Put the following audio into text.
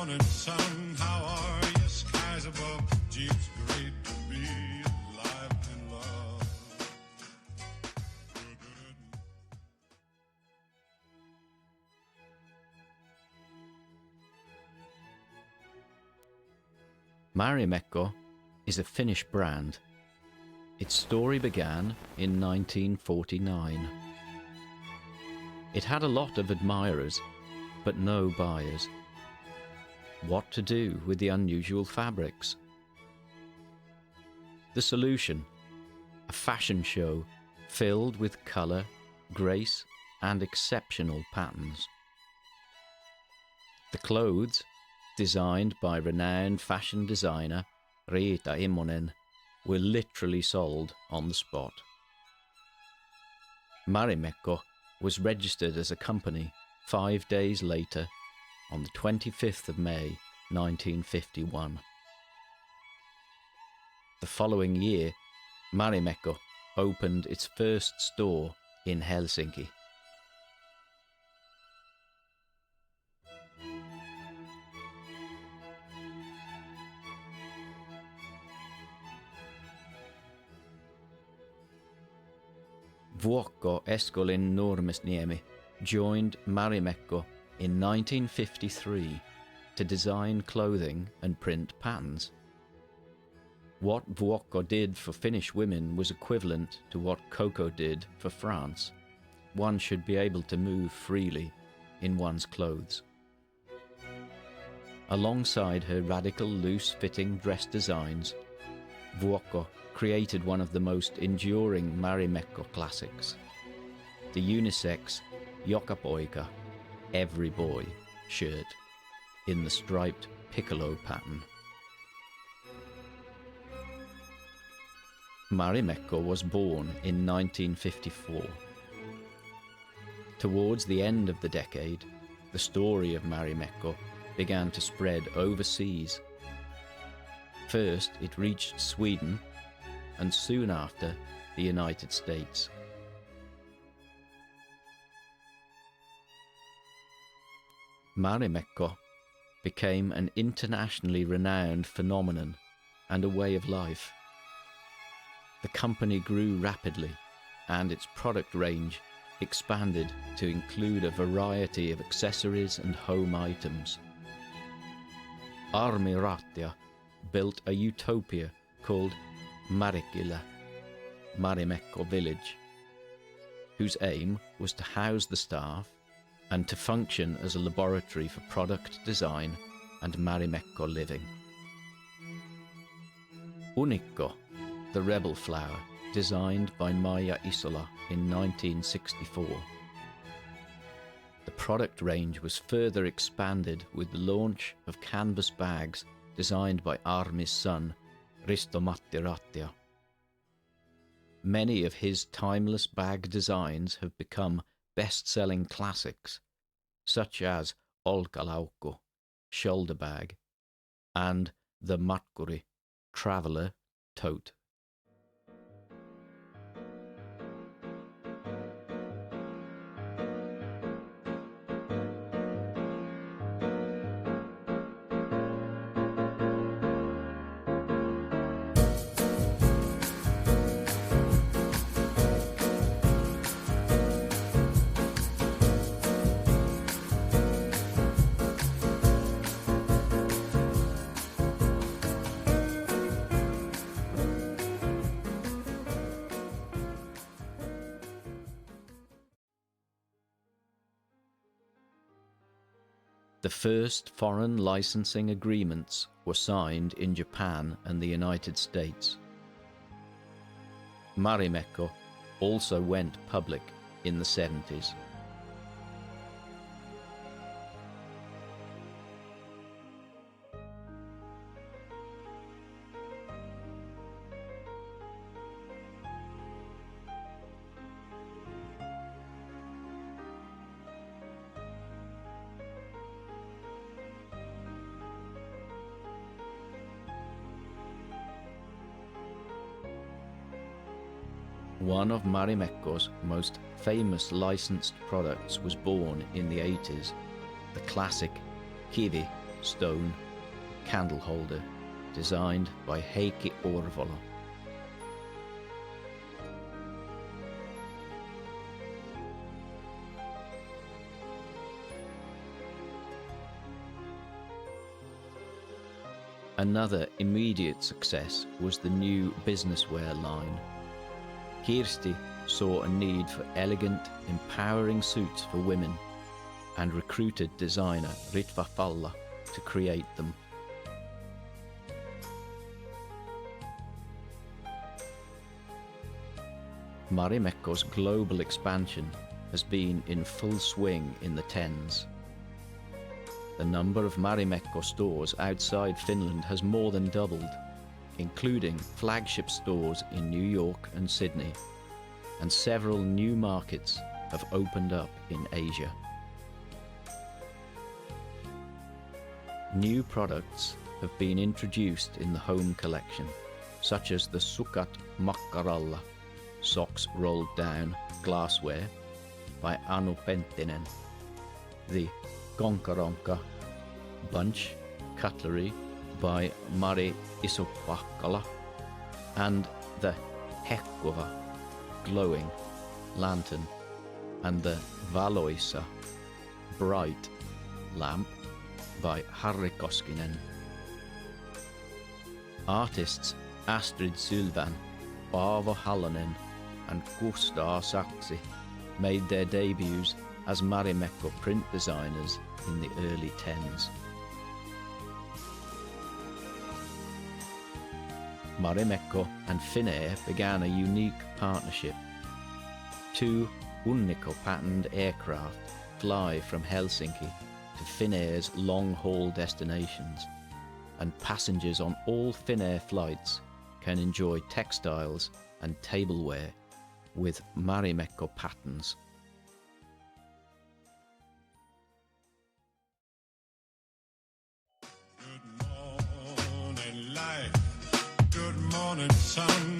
morning sun, how are you? Skies above, gee, it's great to be alive and love. Marimekko is a Finnish brand. Its story began in 1949. It had a lot of admirers, but no buyers. What to do with the unusual fabrics? The solution: a fashion show filled with colour, grace, and exceptional patterns. The clothes, designed by renowned fashion designer Riita Immonen, were literally sold on the spot. Marimekko was registered as a company 5 days later, on the 25th of May 1951. The following year, Marimekko opened its first store in Helsinki. Vuokko Eskolin Nurmesniemi joined Marimekko in 1953 to design clothing and print patterns. What Vuokko did for Finnish women was equivalent to what Coco did for France. One should be able to move freely in one's clothes. Alongside her radical loose-fitting dress designs, Vuokko created one of the most enduring Marimekko classics, the unisex Joka Poika, Every Boy shirt in the striped piccolo pattern. Marimekko was born in 1954. Towards the end of the decade, the story of Marimekko began to spread overseas. First, it reached Sweden, and soon after, the United States. Marimekko became an internationally renowned phenomenon and a way of life. The company grew rapidly, and its product range expanded to include a variety of accessories and home items. Armi Ratia built a utopia called Jyväskylä, Marimekko Village, whose aim was to house the staff and to function as a laboratory for product design and Marimekko living. Unikko, the rebel flower, designed by Maija Isola in 1964. The product range was further expanded with the launch of canvas bags designed by Armi's son, Risto-Matti Ratia. Many of his timeless bag designs have become best-selling classics, such as Olkalaukku, shoulder bag, and the Matkuri, traveller tote. The first foreign licensing agreements were signed in Japan and the United States. Marimekko also went public in the 70s. One of Marimekko's most famous licensed products was born in the 80s, the classic Kivi stone candle holder designed by Heikki Orvola. Another immediate success was the new businesswear line. Kirsti saw a need for elegant, empowering suits for women and recruited designer Ritva Falla to create them. Marimekko's global expansion has been in full swing in the tens. The number of Marimekko stores outside Finland has more than doubled, including flagship stores in New York and Sydney, and several new markets have opened up in Asia. New products have been introduced in the home collection, such as the Sukat Makkaralla, socks rolled down glassware by Anu Penttinen, the Konkaronka bunch cutlery by Mari Isopakkala, and the Hekkova glowing lantern and the Valoisa bright lamp by Harri Koskinen. Artists Astrid Sylvan, Paavo Halonen and Kustaa Saksi made their debuts as Marimekko print designers in the early tens. Marimekko and Finnair began a unique partnership. Two Unikko patterned aircraft fly from Helsinki to Finnair's long-haul destinations, and passengers on all Finnair flights can enjoy textiles and tableware with Marimekko patterns. Good morning, life. Good morning, sun.